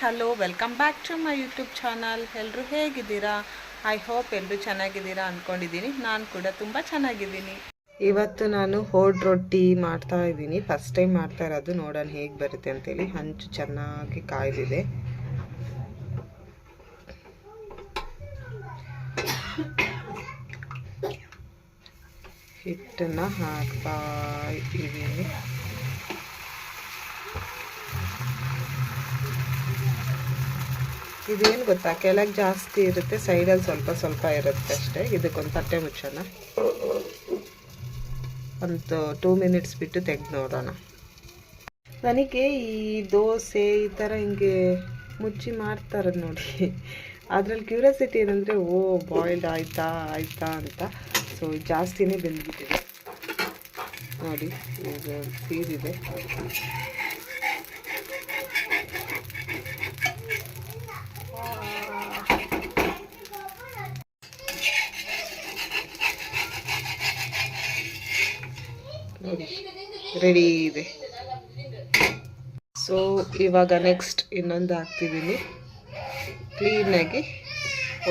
Hello, welcome back to my YouTube channel. ಎಲ್ಲರೂ ಹೇಗಿದ್ದೀರಾ? I hope ಎಲ್ಲರೂ ಚೆನ್ನಾಗಿದ್ದೀರಾ ಅಂದ್ಕೊಂಡಿದ್ದೀನಿ. ನಾನು ಕೂಡ ತುಂಬ ಚೆನ್ನಾಗಿದ್ದೀನಿ. ಇವತ್ತು ನಾನು ಹೋಡ್ ರೊಟ್ಟಿ ಮಾಡ್ತಾ ಇದ್ದೀನಿ. ಫಸ್ಟ್ ಟೈಮ್ ಮಾಡ್ತಾ ಇರೋದು. ನೋಡೋಣ ಹೇಗೆ ಬರುತ್ತೆ ಅಂತೇಳಿ. ಹಂಚು ಚೆನ್ನಾಗಿ ಕಾಯ್ದಿದೆ. ಹಿಟ್ಟನ್ನು ಹಾಕ್ತಾ ಇದ್ದೀನಿ. ಇದೇನು ಗೊತ್ತಾ, ಕೆಳಗೆ ಜಾಸ್ತಿ ಇರುತ್ತೆ, ಸೈಡಲ್ಲಿ ಸ್ವಲ್ಪ ಸ್ವಲ್ಪ ಇರುತ್ತೆ ಅಷ್ಟೇ. ಇದಕ್ಕೊಂದು ತಟ್ಟೆ ಮುಚ್ಚೋಣ. ಒಂದು 2 ಮಿನಿಟ್ಸ್ ಬಿಟ್ಟು ತೆಗೆದು ನೋಡೋಣ. ನನಗೆ ಈ ದೋಸೆ ಈ ಥರ ಹಿಂಗೆ ಮುಚ್ಚಿ ಮಾಡ್ತಾರೆ ನೋಡಿ, ಅದರಲ್ಲಿ ಕ್ಯೂರಿಯಾಸಿಟಿ ಏನಂದರೆ ಬಾಯ್ಲ್ಡ್ ಆಯಿತಾ ಅಂತ. ಸೊ ಜಾಸ್ತಿನೇ ಬೆಂದ್ಬಿಟ್ಟಿದೆ ನೋಡಿ. ಇದು ಸೀದಿದೆ. ನೋಡಿ ರೆಡಿ ಇದೆ. ಸೊ ಇವಾಗ ನೆಕ್ಸ್ಟ್ ಇನ್ನೊಂದು ಹಾಕ್ತಿದ್ದೀನಿ. ಕ್ಲೀನಾಗಿ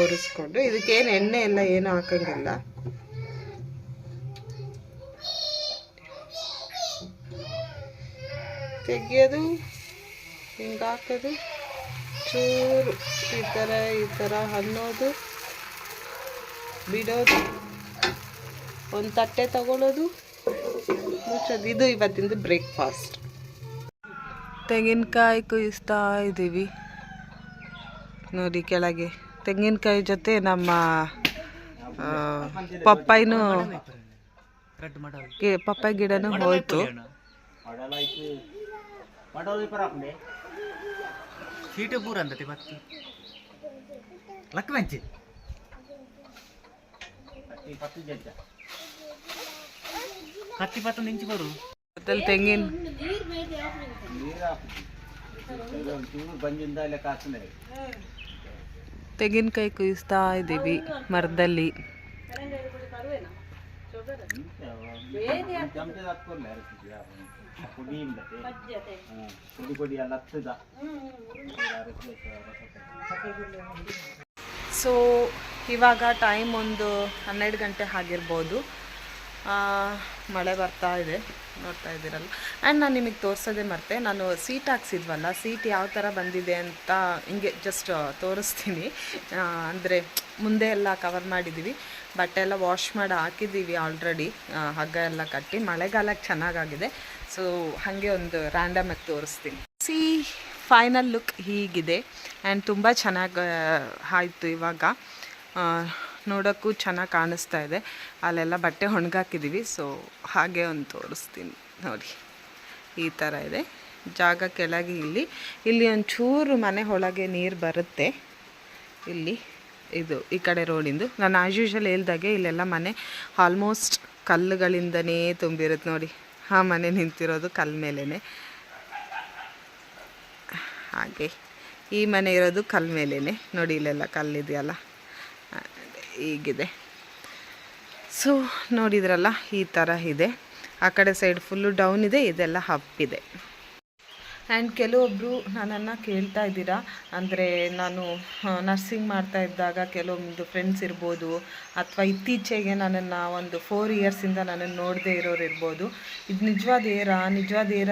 ಒರೆಸ್ಕೊಂಡು, ಇದಕ್ಕೇನು ಎಣ್ಣೆ ಎಲ್ಲ ಏನು ಹಾಕಂಗಿಲ್ಲ. ತೆಗಿಯೋದು, ಹಿಂಗೆ ಹಾಕೋದು, ಚೂರು ಈ ಥರ ಅನ್ನೋದು, ಬಿಡೋದು, ಒಂದು ತಟ್ಟೆ ತಗೊಳ್ಳೋದು, ಮುಚ್ಚೋದು. ಇದು ಇವತ್ತಿಂದು ಬ್ರೇಕ್ಫಾಸ್ಟ್. ತೆಂಗಿನಕಾಯಿ ಕುಯಿಸ್ತಾ ಇದ್ದೀವಿ ನೋಡಿ ಕೆಳಗೆ. ತೆಂಗಿನಕಾಯಿ ಜೊತೆ ನಮ್ಮ ಪಪ್ಪಾಯಿ ಗಿಡನೂ ಹೋಯ್ತು. ತೆಂಗಿನ ತೆಂಗಿನಕಾಯಿ ಕುಯಿಸ್ತಾ ಇದ್ದೀವಿ ಮರದಲ್ಲಿ. ಸೊ ಇವಾಗ ಟೈಮ್ ಒಂದು 12 ಗಂಟೆ ಆಗಿರ್ಬೋದು. ಮಳೆ ಬರ್ತಾ ಇದೆ, ನೋಡ್ತಾ ಇದ್ದೀರಲ್ಲ. ಆ್ಯಂಡ್ ನಾನು ನಿಮಗೆ ತೋರಿಸೋದೇ ಮರ್ತೆ, ನಾನು ಸೀಟ್ ಹಾಕ್ಸಿದ್ವಲ್ಲ, ಸೀಟ್ ಯಾವ ಥರ ಬಂದಿದೆ ಅಂತ ಹಿಂಗೆ ಜಸ್ಟ್ ತೋರಿಸ್ತೀನಿ. ಅಂದರೆ ಮುಂದೆ ಎಲ್ಲ ಕವರ್ ಮಾಡಿದ್ದೀವಿ, ಬಟ್ಟೆ ಎಲ್ಲ ವಾಶ್ ಮಾಡಿ ಹಾಕಿದ್ದೀವಿ ಆಲ್ರೆಡಿ, ಹಗ್ಗ ಎಲ್ಲ ಕಟ್ಟಿ. ಮಳೆಗಾಲಕ್ಕೆ ಚೆನ್ನಾಗಾಗಿದೆ. ಸೊ ಹಾಗೆ ಒಂದು ರ್ಯಾಂಡಮಾಗಿ ತೋರಿಸ್ತೀನಿ. ಫೈನಲ್ ಲುಕ್ ಹೀಗಿದೆ. ಆ್ಯಂಡ್ ತುಂಬ ಚೆನ್ನಾಗಿ ಆಯಿತು. ಇವಾಗ ನೋಡೋಕ್ಕೂ ಚೆನ್ನಾಗಿ ಕಾಣಿಸ್ತಾ ಇದೆ. ಅಲ್ಲೆಲ್ಲ ಬಟ್ಟೆ ಒಣಗಾಕಿದ್ದೀವಿ. ಸೊ ಹಾಗೆ ಒಂದು ತೋರಿಸ್ತೀನಿ ನೋಡಿ. ಈ ಥರ ಇದೆ ಜಾಗ. ಕೆಳಗೆ ಇಲ್ಲಿ ಒಂಚೂರು ಮನೆ ಒಳಗೆ ನೀರು ಬರುತ್ತೆ. ಇಲ್ಲಿ ಇದು ಈ ಕಡೆ ರೋಡಿಂದು. ನಾನು ಆಸ್ ಯೂಶುವಲ್ ಹೇಳ್ದಾಗೆ ಇಲ್ಲೆಲ್ಲ ಮನೆ ಆಲ್ಮೋಸ್ಟ್ ಕಲ್ಲುಗಳಿಂದನೇ ತುಂಬಿರುತ್ತೆ ನೋಡಿ. ಆ ಮನೆ ನಿಂತಿರೋದು ಕಲ್ಲ ಮೇಲೇ. ಹಾಗೆ ಈ ಮನೆ ಇರೋದು ಕಲ್ಲ ಮೇಲೇ ನೋಡಿ. ಇಲ್ಲೆಲ್ಲ ಕಲ್ಲಿದೆಯಲ್ಲ, ಹೀಗಿದೆ. ಸೊ ನೋಡಿದ್ರಲ್ಲ, ಈ ಥರ ಇದೆ. ಆ ಕಡೆ ಸೈಡ್ ಫುಲ್ಲು ಡೌನ್ ಇದೆ, ಇದೆಲ್ಲ ಅಪ್ ಇದೆ. ಆ್ಯಂಡ್ ಕೆಲವೊಬ್ಬರು ನನ್ನನ್ನು ಕೇಳ್ತಾ ಇದ್ದೀರಾ, ಅಂದರೆ ನಾನು ನರ್ಸಿಂಗ್ ಮಾಡ್ತಾ ಇದ್ದಾಗ ಕೆಲವೊಂದು ಫ್ರೆಂಡ್ಸ್ ಇರ್ಬೋದು, ಅಥವಾ ಇತ್ತೀಚೆಗೆ ನನ್ನನ್ನು ಒಂದು 4 ಇಯರ್ಸಿಂದ ನನ್ನನ್ನು ನೋಡದೇ ಇರೋರು ಇರ್ಬೋದು, ಇದು ನಿಜವಾದ ಏರ್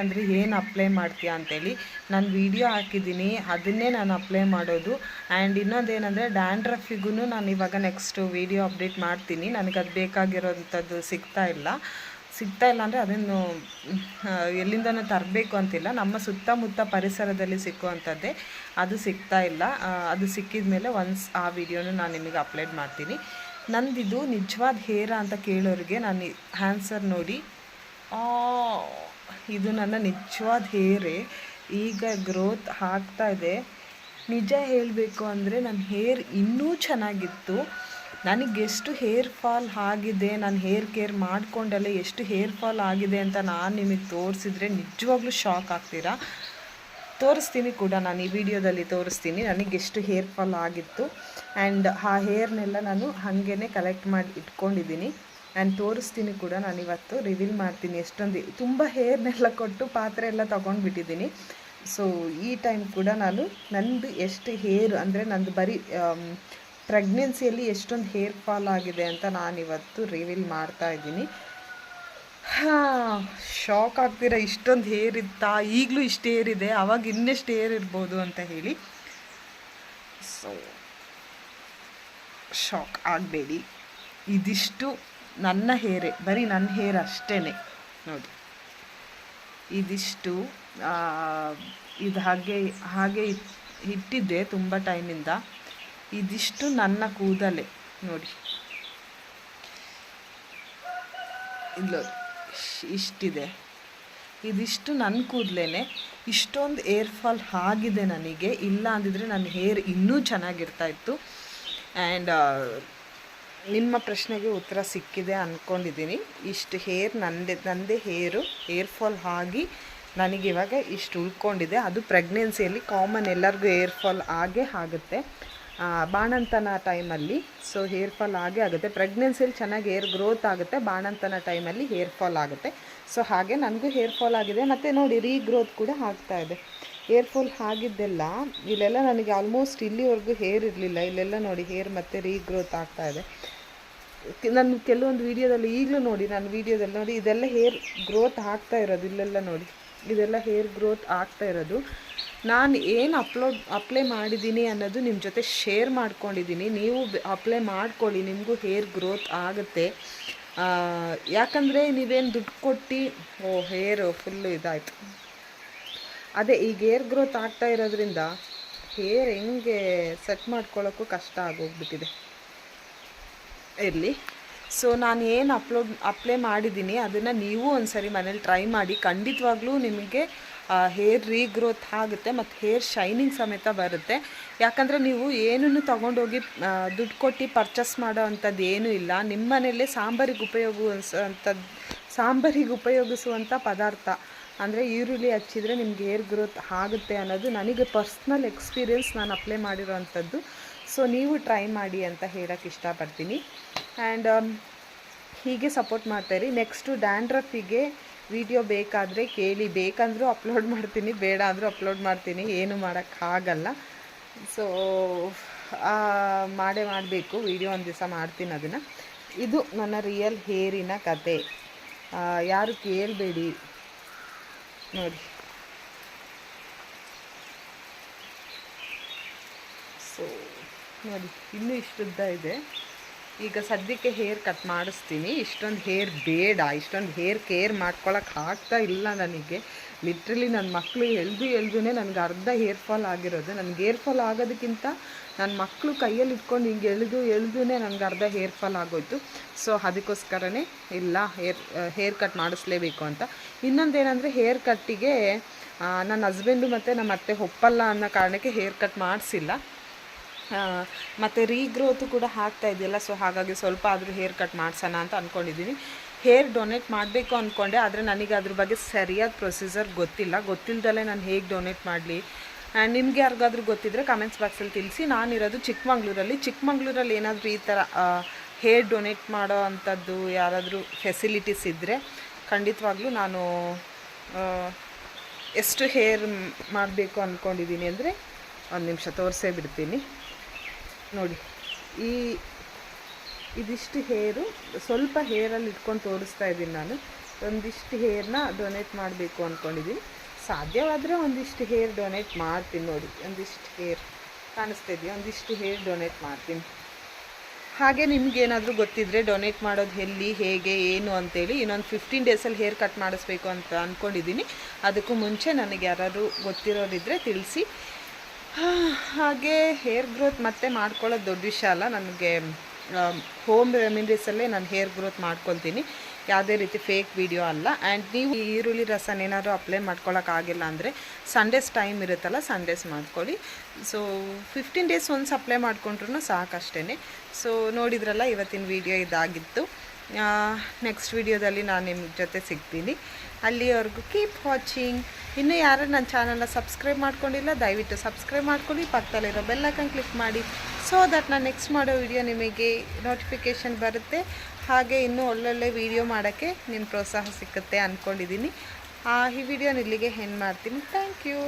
ಅಂದರೆ ಏನು ಅಪ್ಲೈ ಮಾಡ್ತೀಯಾ ಅಂತೇಳಿ ನಾನು ವಿಡಿಯೋ ಹಾಕಿದ್ದೀನಿ. ಅದನ್ನೇ ನಾನು ಅಪ್ಲೈ ಮಾಡೋದು. ಆ್ಯಂಡ್ ಇನ್ನೊಂದೇನೆಂದರೆ ಡ್ಯಾಂಡ್ರಫಿಗೂ ನಾನು ಇವಾಗ ನೆಕ್ಸ್ಟ್ ವಿಡಿಯೋ ಅಪ್ಡೇಟ್ ಮಾಡ್ತೀನಿ. ನನಗದು ಬೇಕಾಗಿರೋಂಥದ್ದು ಸಿಗ್ತಾ ಇಲ್ಲ ಅಂದರೆ ಅದನ್ನು ಎಲ್ಲಿಂದನೂ ತರಬೇಕು ಅಂತಿಲ್ಲ. ನಮ್ಮ ಸುತ್ತಮುತ್ತ ಪರಿಸರದಲ್ಲಿ ಸಿಕ್ಕುವಂಥದ್ದೇ, ಅದು ಸಿಗ್ತಾ ಇಲ್ಲ. ಅದು ಸಿಕ್ಕಿದ ಮೇಲೆ ಒನ್ಸ್ ಆ ವಿಡಿಯೋನು ನಾನು ನಿಮಗೆ ಅಪ್ಲೋಡ್ ಮಾಡ್ತೀನಿ. ನಂದಿದು ನಿಜವಾದ ಹೇರ ಅಂತ ಕೇಳೋರಿಗೆ ನಾನು ಆನ್ಸರ್ ನೋಡಿ, ಇದು ನನ್ನ ನಿಜವಾದ ಹೇರೇ. ಈಗ ಗ್ರೋತ್ ಆಗ್ತಾ ಇದೆ. ನಿಜ ಹೇಳಬೇಕು ಅಂದರೆ ನನ್ನ ಹೇರ್ ಇನ್ನೂ ಚೆನ್ನಾಗಿತ್ತು. ನನಗೆಷ್ಟು ಹೇರ್ ಫಾಲ್ ಆಗಿದೆ, ನಾನು ಹೇರ್ ಕೇರ್ ಮಾಡಿಕೊಂಡಲ್ಲೇ ಎಷ್ಟು ಹೇರ್ ಫಾಲ್ ಆಗಿದೆ ಅಂತ ನಾನು ನಿಮಗೆ ತೋರಿಸಿದ್ರೆ ನಿಜವಾಗ್ಲೂ ಶಾಕ್ ಆಗ್ತೀರಾ. ತೋರಿಸ್ತೀನಿ ಕೂಡ, ನಾನು ಈ ವಿಡಿಯೋದಲ್ಲಿ ತೋರಿಸ್ತೀನಿ ನನಗೆಷ್ಟು ಹೇರ್ ಫಾಲ್ ಆಗಿತ್ತು. ಆ್ಯಂಡ್ ಆ ಹೇರ್ನೆಲ್ಲ ನಾನು ಹಾಗೇ ಕಲೆಕ್ಟ್ ಮಾಡಿ ಇಟ್ಕೊಂಡಿದ್ದೀನಿ. ಆ್ಯಂಡ್ ತೋರಿಸ್ತೀನಿ ಕೂಡ. ನಾನು ಇವತ್ತು ರಿವೀಲ್ ಮಾಡ್ತೀನಿ. ಎಷ್ಟೊಂದು ತುಂಬ ಹೇರ್ನೆಲ್ಲ ಕೊಟ್ಟು ಪಾತ್ರೆ ಎಲ್ಲ ತೊಗೊಂಡ್ಬಿಟ್ಟಿದ್ದೀನಿ. ಸೊ ಈ ಟೈಮ್ ಕೂಡ ನಾನು ನಂದು ಎಷ್ಟು ಹೇರ್ ಅಂದರೆ ನಂದು ಬರೀ ಪ್ರೆಗ್ನೆನ್ಸಿಯಲ್ಲಿ ಎಷ್ಟೊಂದು ಹೇರ್ ಫಾಲ್ ಆಗಿದೆ ಅಂತ ನಾನಿವತ್ತು ರಿವೀಲ್ ಮಾಡ್ತಾ ಇದ್ದೀನಿ. ಶಾಕ್ ಆಗ್ತೀರಾ, ಇಷ್ಟೊಂದು ಹೇರ್ ಇತ್ತಾ, ಈಗಲೂ ಇಷ್ಟು ಹೇರ್ ಇದೆ, ಅವಾಗ ಇನ್ನೆಷ್ಟು ಹೇರ್ ಇರ್ಬೋದು ಅಂತ ಹೇಳಿ. ಸೊ ಶಾಕ್ ಆಗಬೇಡಿ, ಇದಿಷ್ಟು ನನ್ನ ಹೇರೇ, ಬರೀ ನನ್ನ ಹೇರ್ ಅಷ್ಟೇ ನೋಡಿ. ಇದಿಷ್ಟು ಇದು ಹಾಗೆ ಇಟ್ಟಿದ್ದೆ ತುಂಬ ಟೈಮಿಂದ. ಇದಿಷ್ಟು ನನ್ನ ಕೂದಲೇ ನೋಡಿ, ಇಲ್ಲ ಇಷ್ಟಿದೆ, ಇದಿಷ್ಟು ನನ್ನ ಕೂದಲೇ. ಇಷ್ಟೊಂದು ಏರ್ ಫಾಲ್ ಆಗಿದೆ ನನಗೆ, ಇಲ್ಲ ಅಂದಿದ್ರೆ ನನ್ನ ಹೇರ್ ಇನ್ನೂ ಚೆನ್ನಾಗಿರ್ತಾಯಿತ್ತು. ಆ್ಯಂಡ್ ನಿಮ್ಮ ಪ್ರಶ್ನೆಗೆ ಉತ್ತರ ಸಿಕ್ಕಿದೆ ಅಂದ್ಕೊಂಡಿದ್ದೀನಿ. ಇಷ್ಟು ಹೇರ್ ನನ್ನದೇ ಹೇರ್ ಫಾಲ್ ಆಗಿ ನನಗಿವಾಗ ಇಷ್ಟು ಉಳ್ಕೊಂಡಿದೆ. ಅದು ಪ್ರೆಗ್ನೆನ್ಸಿಯಲ್ಲಿ ಕಾಮನ್, ಎಲ್ಲರಿಗೂ ಹೇರ್ ಫಾಲ್ ಆಗೇ ಆಗುತ್ತೆ ಬಾಣಂತನ ಟೈಮಲ್ಲಿ. ಸೊ ಹೇರ್ ಫಾಲ್ ಆಗೇ ಆಗುತ್ತೆ. ಪ್ರೆಗ್ನೆನ್ಸಿಯಲ್ಲಿ ಚೆನ್ನಾಗಿ ಹೇರ್ ಗ್ರೋತ್ ಆಗುತ್ತೆ, ಬಾಣಂತನ ಟೈಮಲ್ಲಿ ಹೇರ್ ಫಾಲ್ ಆಗುತ್ತೆ. ಸೊ ಹಾಗೆ ನನಗೂ ಹೇರ್ ಫಾಲ್ ಆಗಿದೆ. ಮತ್ತು ನೋಡಿ ರೀಗ್ರೋತ್ ಕೂಡ ಆಗ್ತಾಯಿದೆ. ಹೇರ್ ಫಾಲ್ ಆಗಿದ್ದೆಲ್ಲ ಇಲ್ಲೆಲ್ಲ ನನಗೆ ಆಲ್ಮೋಸ್ಟ್ ಇಲ್ಲಿವರೆಗೂ ಹೇರ್ ಇರಲಿಲ್ಲ. ಇಲ್ಲೆಲ್ಲ ನೋಡಿ ಹೇರ್ ಮತ್ತು ರೀಗ್ರೋತ್ ಆಗ್ತಾಯಿದೆ. ನಾನು ಕೆಲವೊಂದು ವೀಡಿಯೋದಲ್ಲಿ ಈಗಲೂ ನೋಡಿ, ನಾನು ವೀಡಿಯೋದಲ್ಲಿ ನೋಡಿ ಇದೆಲ್ಲ ಹೇರ್ ಗ್ರೋತ್ ಆಗ್ತಾ ಇರೋದು. ಇಲ್ಲೆಲ್ಲ ನೋಡಿ ಇದೆಲ್ಲ ಹೇರ್ ಗ್ರೋತ್ ಆಗ್ತಾ ಇರೋದು. ನಾನು ಏನು ಅಪ್ಲೈ ಮಾಡಿದ್ದೀನಿ ಅನ್ನೋದು ನಿಮ್ಮ ಜೊತೆ ಶೇರ್ ಮಾಡ್ಕೊಂಡಿದ್ದೀನಿ. ನೀವು ಅಪ್ಲೈ ಮಾಡ್ಕೊಳ್ಳಿ, ನಿಮಗೂ ಹೇರ್ ಗ್ರೋತ್ ಆಗುತ್ತೆ. ಯಾಕಂದರೆ ನೀವೇನು ದುಡ್ಡು ಕೊಟ್ಟು ಹೇರ್ ಫುಲ್ಲು ಇದಾಯಿತು. ಅದೇ ಈಗ ಹೇರ್ ಗ್ರೋತ್ ಆಗ್ತಾ ಇರೋದ್ರಿಂದ ಹೇರ್ ಹೆಂಗೆ ಸೆಟ್ ಮಾಡ್ಕೊಳ್ಳೋಕ್ಕೂ ಕಷ್ಟ ಆಗೋಗ್ಬಿಟ್ಟಿದೆ. ಇರಲಿ. ಸೊ ನಾನು ಏನು ಅಪ್ಲೈ ಮಾಡಿದ್ದೀನಿ ಅದನ್ನು ನೀವು ಒಂದು ಸರಿ ಮನೇಲಿ ಟ್ರೈ ಮಾಡಿ. ಖಂಡಿತವಾಗ್ಲೂ ನಿಮಗೆ ಹೇರ್ ರೀಗ್ರೋತ್ ಆಗುತ್ತೆ ಮತ್ತು ಹೇರ್ ಶೈನಿಂಗ್ ಸಮೇತ ಬರುತ್ತೆ. ಯಾಕಂದರೆ ನೀವು ಏನನ್ನು ತೊಗೊಂಡೋಗಿ ದುಡ್ಡು ಕೊಟ್ಟು ಪರ್ಚೇಸ್ ಮಾಡೋ ಅಂಥದ್ದು ಏನೂ ಇಲ್ಲ. ನಿಮ್ಮ ಮನೆಯಲ್ಲೇ ಸಾಂಬಾರಿಗೆ ಉಪಯೋಗಿಸುವಂಥ ಪದಾರ್ಥ ಅಂದರೆ ಈರುಳ್ಳಿ ಹಚ್ಚಿದರೆ ನಿಮ್ಗೆ ಹೇರ್ ಗ್ರೋತ್ ಆಗುತ್ತೆ ಅನ್ನೋದು ನನಗೆ ಪರ್ಸ್ನಲ್ ಎಕ್ಸ್ಪೀರಿಯೆನ್ಸ್, ನಾನು ಅಪ್ಲೈ ಮಾಡಿರೋವಂಥದ್ದು. ಸೊ ನೀವು ಟ್ರೈ ಮಾಡಿ ಅಂತ ಹೇಳೋಕ್ಕೆ ಇಷ್ಟಪಡ್ತೀನಿ. ಆ್ಯಂಡ್ ಹೀಗೆ ಸಪೋರ್ಟ್ ಮಾಡ್ತಾಯಿರಿ. ನೆಕ್ಸ್ಟು ಡ್ಯಾಂಡ್ರಫಿಗೆ ವಿಡಿಯೋ ಬೇಕಾದರೆ ಕೇಳಿ, ಬೇಕಂದರೂ ಅಪ್ಲೋಡ್ ಮಾಡ್ತೀನಿ, ಬೇಡ ಅಂದರೂ ಅಪ್ಲೋಡ್ ಮಾಡ್ತೀನಿ, ಏನು ಮಾಡೋಕ್ಕಾಗಲ್ಲ. ಸೊ ಮಾಡಬೇಕು ವಿಡಿಯೋ, ಒಂದು ದಿವಸ ಮಾಡ್ತೀನಿ ಅದನ್ನು. ಇದು ನನ್ನ ರಿಯಲ್ ಹೇರಿನ ಕತೆ, ಯಾರು ಕೇಳಬೇಡಿ ನೋಡಿ. ಸೊ ನೋಡಿ ಇನ್ನೂ ಇಷ್ಟುದ್ದ ಇದೆ. ಈಗ ಸದ್ಯಕ್ಕೆ ಹೇರ್ ಕಟ್ ಮಾಡಿಸ್ತೀನಿ. ಇಷ್ಟೊಂದು ಹೇರ್ ಬೇಡ, ಇಷ್ಟೊಂದು ಹೇರ್ ಕೇರ್ ಮಾಡ್ಕೊಳಕ್ಕೆ ಆಗ್ತಾ ಇಲ್ಲ ನನಗೆ. ಲಿಟ್ರಲಿ ನನ್ನ ಮಕ್ಕಳು ಎಳ್ದುನೇ ನನಗೆ ಅರ್ಧ ಹೇರ್ ಫಾಲ್ ಆಗಿರೋದು. ನನಗೆ ಹೇರ್ ಫಾಲ್ ಆಗೋದಕ್ಕಿಂತ ನನ್ನ ಮಕ್ಕಳು ಕೈಯಲ್ಲಿ ಇಟ್ಕೊಂಡು ಹಿಂಗೆ ಎಳ್ದುನೇ ನನಗೆ ಅರ್ಧ ಹೇರ್ ಫಾಲ್ ಆಗೋಯ್ತು. ಸೊ ಅದಕ್ಕೋಸ್ಕರನೇ ಇಲ್ಲ, ಹೇರ್ ಕಟ್ ಮಾಡಿಸ್ಲೇಬೇಕು ಅಂತ. ಇನ್ನೊಂದೇನೆಂದರೆ ಹೇರ್ ಕಟ್ಟಿಗೆ ನನ್ನ ಹಸ್ಬೆಂಡು ಮತ್ತು ನಮ್ಮ ಅತ್ತೆ ಒಪ್ಪಲ್ಲ ಅನ್ನೋ ಕಾರಣಕ್ಕೆ ಹೇರ್ ಕಟ್ ಮಾಡಿಸಿಲ್ಲ. ಮತ್ತು ರೀಗ್ರೋತು ಕೂಡ ಆಗ್ತಾ ಇದೆಯಲ್ಲ, ಸೊ ಹಾಗಾಗಿ ಸ್ವಲ್ಪ ಆದರೂ ಹೇರ್ ಕಟ್ ಮಾಡಿಸೋಣ ಅಂತ ಅಂದ್ಕೊಂಡಿದ್ದೀನಿ. ಹೇರ್ ಡೊನೇಟ್ ಮಾಡಬೇಕು ಅಂದ್ಕೊಂಡೆ, ಆದರೆ ನನಗೆ ಅದ್ರ ಬಗ್ಗೆ ಸರಿಯಾದ ಪ್ರೊಸೀಜರ್ ಗೊತ್ತಿಲ್ಲದಲ್ಲೇ ನಾನು ಹೇಗೆ ಡೊನೇಟ್ ಮಾಡಲಿ. ನಿಮ್ಗೆ ಯಾರಿಗಾದ್ರೂ ಗೊತ್ತಿದ್ದರೆ ಕಮೆಂಟ್ಸ್ ಬಾಕ್ಸಲ್ಲಿ ತಿಳಿಸಿ. ನಾನಿರೋದು ಚಿಕ್ಕಮಂಗ್ಳೂರಲ್ಲಿ ಏನಾದರೂ ಈ ಥರ ಹೇರ್ ಡೊನೇಟ್ ಮಾಡೋ ಅಂಥದ್ದು ಯಾರಾದರೂ ಫೆಸಿಲಿಟೀಸ್ ಇದ್ದರೆ ಖಂಡಿತವಾಗ್ಲೂ ನಾನು ಎಷ್ಟು ಹೇರ್ ಮಾಡಬೇಕು ಅಂದ್ಕೊಂಡಿದ್ದೀನಿ ಅಂದರೆ ಒಂದು ನಿಮಿಷ ತೋರಿಸೇ ಬಿಡ್ತೀನಿ ನೋಡಿ. ಇದಿಷ್ಟು ಹೇರು, ಸ್ವಲ್ಪ ಹೇರಲ್ಲಿ ಇಟ್ಕೊಂಡು ತೋರಿಸ್ತಾ ಇದ್ದೀನಿ ನಾನು. ಒಂದಿಷ್ಟು ಹೇರ್ನ ಡೊನೇಟ್ ಮಾಡಬೇಕು ಅಂದ್ಕೊಂಡಿದ್ದೀನಿ. ಸಾಧ್ಯವಾದರೆ ಒಂದಿಷ್ಟು ಹೇರ್ ಡೊನೇಟ್ ಮಾಡ್ತೀನಿ ನೋಡಿ. ಒಂದಿಷ್ಟು ಹೇರ್ ಕಾಣಿಸ್ತಾ ಇದೆಯಾ, ಒಂದಿಷ್ಟು ಹೇರ್ ಡೊನೇಟ್ ಮಾಡ್ತೀನಿ. ಹಾಗೆ ನಿಮಗೇನಾದರೂ ಗೊತ್ತಿದ್ದರೆ ಡೊನೇಟ್ ಮಾಡೋದು ಎಲ್ಲಿ, ಹೇಗೆ, ಏನು ಅಂತೇಳಿ. ಇನ್ನೊಂದು 15 ಡೇಸಲ್ಲಿ ಹೇರ್ ಕಟ್ ಮಾಡಿಸ್ಬೇಕು ಅಂತ ಅಂದ್ಕೊಂಡಿದ್ದೀನಿ. ಅದಕ್ಕೂ ಮುಂಚೆ ನನಗೆ ಯಾರಾದರೂ ಗೊತ್ತಿರೋರಿದ್ದರೆ ತಿಳಿಸಿ. ಹಾಗೆ ಹೇರ್ ಗ್ರೋತ್ ಮತ್ತೆ ಮಾಡ್ಕೊಳ್ಳೋದು ದೊಡ್ಡ ವಿಷಯ ಅಲ್ಲ. ನನಗೆ ಹೋಮ್ ರೆಮಿಡೀಸಲ್ಲೇ ನಾನು ಹೇರ್ ಗ್ರೋತ್ ಮಾಡ್ಕೊಳ್ತೀನಿ, ಯಾವುದೇ ರೀತಿ ಫೇಕ್ ವಿಡಿಯೋ ಅಲ್ಲ. ಆ್ಯಂಡ್ ನೀವು ಈರುಳ್ಳಿ ರಸನ ಏನಾದರೂ ಅಪ್ಲೈ ಮಾಡ್ಕೊಳ್ಳೋಕ್ಕಾಗಿಲ್ಲ ಅಂದರೆ ಸಂಡೇಸ್ ಟೈಮ್ ಇರುತ್ತಲ್ಲ, ಸಂಡೇಸ್ ಮಾಡ್ಕೊಳ್ಳಿ. ಸೊ 15 ಡೇಸ್ ಒನ್ಸ್ ಅಪ್ಲೈ ಮಾಡ್ಕೊಂಡ್ರೂ ಸಾಕಷ್ಟೇ. ಸೊ ನೋಡಿದ್ರಲ್ಲ, ಇವತ್ತಿನ ವಿಡಿಯೋ ಇದಾಗಿತ್ತು. ನೆಕ್ಸ್ಟ್ ವಿಡಿಯೋದಲ್ಲಿ ನಾನು ನಿಮ್ಮ ಜೊತೆ ಸಿಗ್ತೀನಿ. ಅಲ್ಲಿವರೆಗೂ ಕೀಪ್ ವಾಚಿಂಗ್. ಇನ್ನೂ ಯಾರು ನನ್ನ ಚಾನಲ್ನ ಸಬ್ಸ್ಕ್ರೈಬ್ ಮಾಡ್ಕೊಂಡಿಲ್ಲ, ದಯವಿಟ್ಟು ಸಬ್ಸ್ಕ್ರೈಬ್ ಮಾಡ್ಕೊಳ್ಳಿ. ಪಕ್ಕದಲ್ಲಿರೋ ಬೆಲ್ ಐಕಾನ್ ಕ್ಲಿಕ್ ಮಾಡಿ, ಸೊ ದಟ್ ನಾನು ನೆಕ್ಸ್ಟ್ ಮಾಡೋ ವಿಡಿಯೋ ನಿಮಗೆ ನೋಟಿಫಿಕೇಷನ್ ಬರುತ್ತೆ. ಹಾಗೆ ಇನ್ನೂ ಒಳ್ಳೊಳ್ಳೆ ವಿಡಿಯೋ ಮಾಡೋಕ್ಕೆ ನಿಮ್ಮ ಪ್ರೋತ್ಸಾಹ ಸಿಕ್ಕುತ್ತೆ ಅಂದ್ಕೊಂಡಿದ್ದೀನಿ. ಈ ವಿಡಿಯೋನ ಇಲ್ಲಿಗೆ ಎಂಡ್ ಮಾಡ್ತೀನಿ. Thank you.